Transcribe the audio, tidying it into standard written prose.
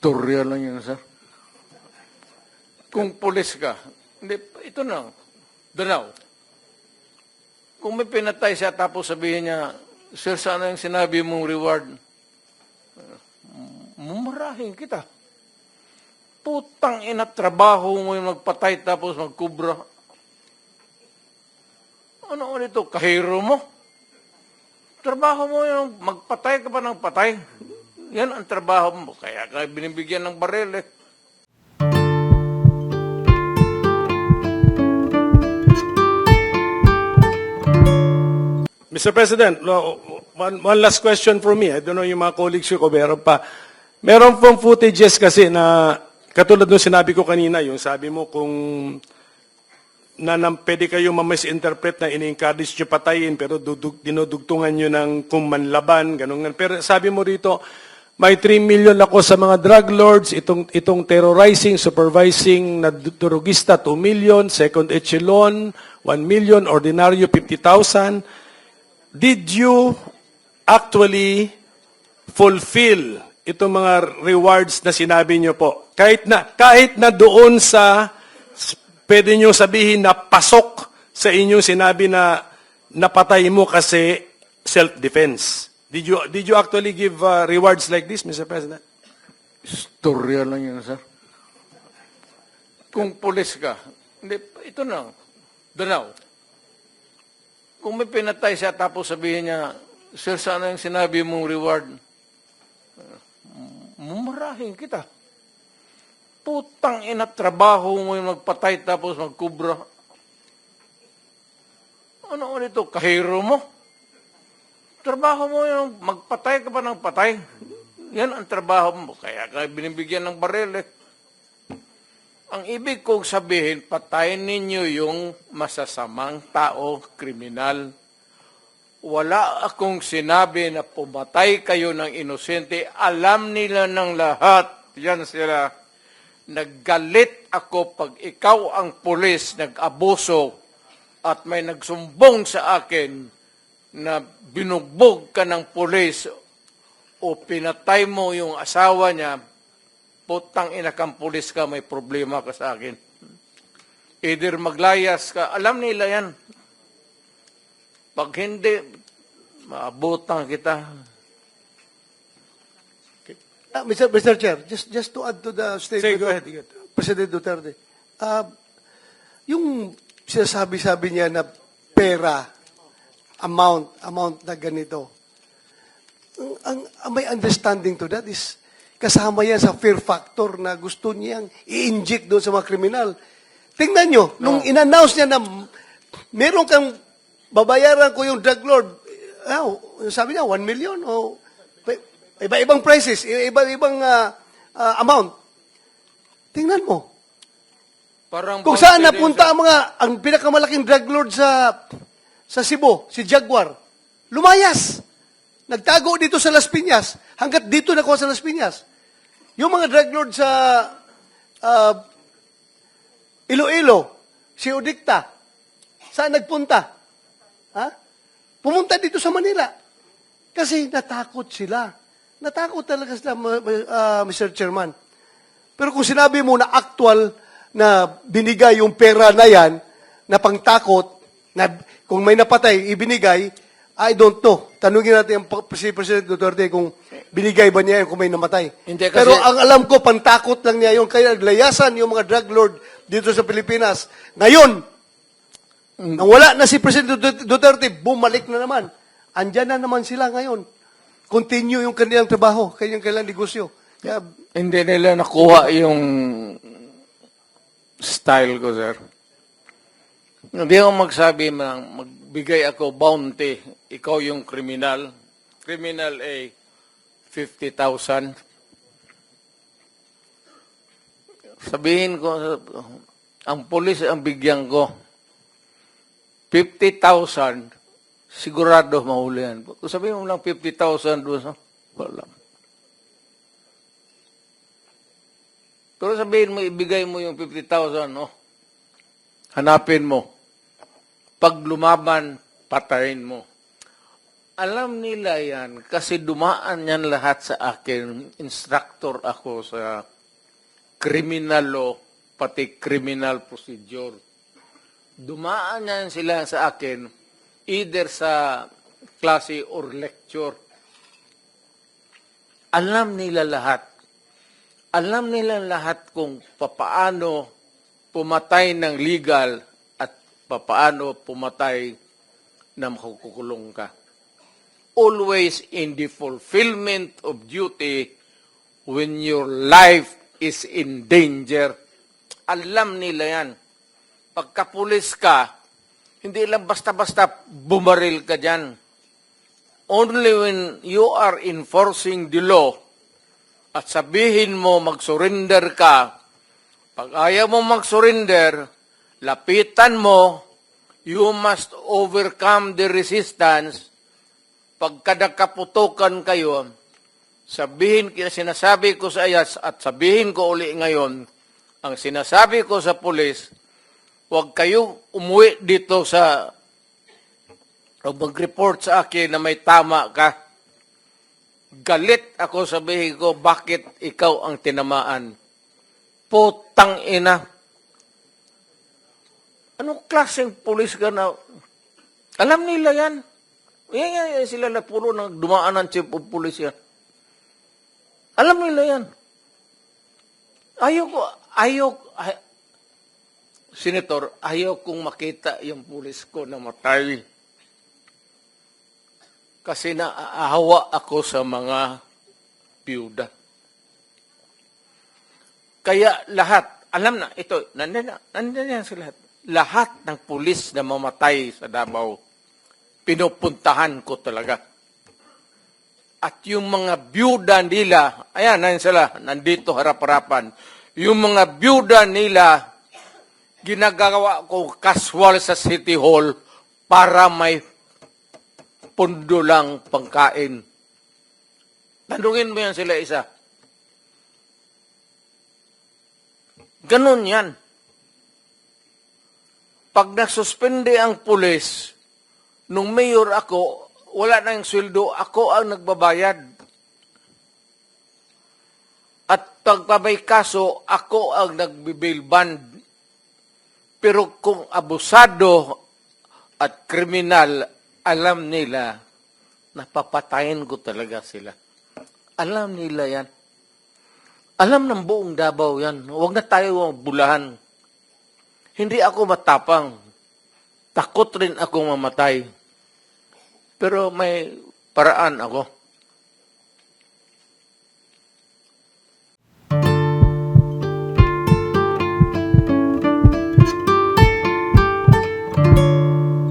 Istorya lang yan, sir. Kung pulis ka, hindi, ito na, Danao. Kung may pinatay siya tapos sabihin niya, sir, sana yung sinabi mong reward? Mumurahin kita. Putang ina, trabaho mo yung magpatay tapos magkubra. Ano ito, kahiro mo? Trabaho mo yung magpatay ka pa ng patay. Yan ang trabaho mo. Kaya binibigyan ng baril eh. Mr. President, one last question from me. I don't know yung mga colleagues ko, meron pa. Meron pong footages kasi na, katulad nung sinabi ko kanina, yung sabi mo kung pwede kayo ma-misinterpret na ini-encourage nyo patayin pero dinudugtungan nyo ng kung manlaban, ganun. Pero sabi mo rito, may 3 million ako sa mga drug lords, itong terrorizing, supervising na drugista, 2 million, second echelon, 1 million, ordinaryo, 50,000. Did you actually fulfill itong mga rewards na sinabi nyo po? Kahit na doon sa pwede nyo sabihin na pasok sa inyong sinabi na napatay mo kasi self-defense. Did you actually give rewards like this, Mr. President? Istorya lang yan, sir. Kung pulis ka, hindi, ito na, Danao. Kung may pinatay siya tapos sabihin niya, sir, sana yung sinabi mong reward? Mumurahin kita. Putang ina, trabaho mo yung magpatay tapos magkubra. Ano ito, kahiro mo? Trabaho mo yung magpatay ka pa ng patay. Yan ang trabaho mo. Kaya binibigyan ng baril eh. Ang ibig kong sabihin, patayin ninyo yung masasamang tao, kriminal. Wala akong sinabi na pumatay kayo ng inosente. Alam nila ng lahat. Yan sila. Naggalit ako pag ikaw ang pulis, nag-abuso at may nagsumbong sa akin na binugbog ka ng pulis o pinatay mo yung asawa niya, putang ina kang pulis ka, may problema ka sa akin. Either maglayas ka, alam nila yan. Pag hindi, maabutan kita. Mr. Chair, just to add to the statement Say, go of ahead. President Duterte. Yung sinasabi-sabi niya na pera, amount na ganito, ang may understanding to that is kasama yan sa fear factor na gusto niyang i-inject doon sa mga kriminal. Tingnan nyo, nung in-announce niya na meron kang babayaran ko yung drug lord, sabi niya, 1 million o iba-ibang prices, iba-ibang amount. Tingnan mo. Parang Kung saan napunta ang pinakamalaking drug lord sa Cebu, si Jaguar, lumayas. Nagtago dito sa Las Piñas, hanggat dito nakuha sa Las Piñas. Yung mga drug lord sa Iloilo, si Odicta, saan nagpunta? Ha? Pumunta dito sa Manila. Kasi natakot sila. Natakot talaga sila, Mr. Chairman. Pero kung sinabi mo na actual na binigay yung pera na yan, na pangtakot, na kung may napatay, ibinigay, I don't know. Tanungin natin si President Duterte kung binigay ba niya yun kung may namatay. Hindi, kasi, pero ang alam ko, pantakot lang niya yun. Kaya naglayasan yung mga drug lord dito sa Pilipinas. Ngayon, nang wala na si President Duterte, bumalik na naman. Andyan na naman sila ngayon. Continue yung kanilang trabaho, kanilang negosyo. Kaya, hindi nila nakuha yung style ko, sir. Hindi ako magsabi, magbigay ako bounty, ikaw yung kriminal. Criminal A, 50,000. Sabihin ko, ang pulis ang bigyan ko, 50,000, sigurado mahuli yan. Kung sabihin mo lang 50,000 doon, wala. Pero sabihin mo, ibigay mo yung 50,000, no? Hanapin mo. Pag lumaban, patayin mo. Alam nila yan kasi dumaan yan lahat sa akin. Instructor ako sa criminal law, pati criminal procedure. Dumaan yan sila sa akin either sa klase or lecture. Alam nila lahat. Alam nila lahat kung papaano pumatay ng legal at papaano pumatay na makukulong ka. Always in the fulfillment of duty when your life is in danger. Alam nila yan. Pagkapulis ka, hindi lang basta-basta bumaril ka dyan. Only when you are enforcing the law at sabihin mo mag-surrender ka, pag ayaw mo mag-surrender, lapitan mo, you must overcome the resistance. Pagka nagkaputukan kayo, sinasabi ko sa ayas at sabihin ko uli ngayon, ang sinasabi ko sa pulis, huwag kayo umuwi dito o mag-report sa akin na may tama ka. Galit ako, sabihin ko, bakit ikaw ang tinamaan? Putang ina. Anong klaseng pulis ka na? Alam nila yan. Yan sila na puro nang dumaan ng chief of police yan. Alam nila yan. Senator, ayaw kong makita yung pulis ko na matay. Kasi naaawa ako sa mga piyuda. Kaya lahat, alam na, ito, nandiyan yan sila. Lahat ng pulis na mamatay sa Davao, pinupuntahan ko talaga. At yung mga byuda nila, ayan, nandiyan sila, nandito harap-harapan. Yung mga byuda nila, ginagawa ko casual sa City Hall para may pundo lang pangkain. Tanungin mo yan sila isa. Ganun yan. Pag nasuspende ang pulis, nung mayor ako, wala na yung sweldo, ako ang nagbabayad. At pagpabay kaso, ako ang nagbibail bond. Pero kung abusado at kriminal, alam nila, napapatayin ko talaga sila. Alam nila yan. Alam ng buong Davao yan. Huwag na tayo bulahan. Hindi ako matapang. Takot rin ako mamatay. Pero may paraan ako.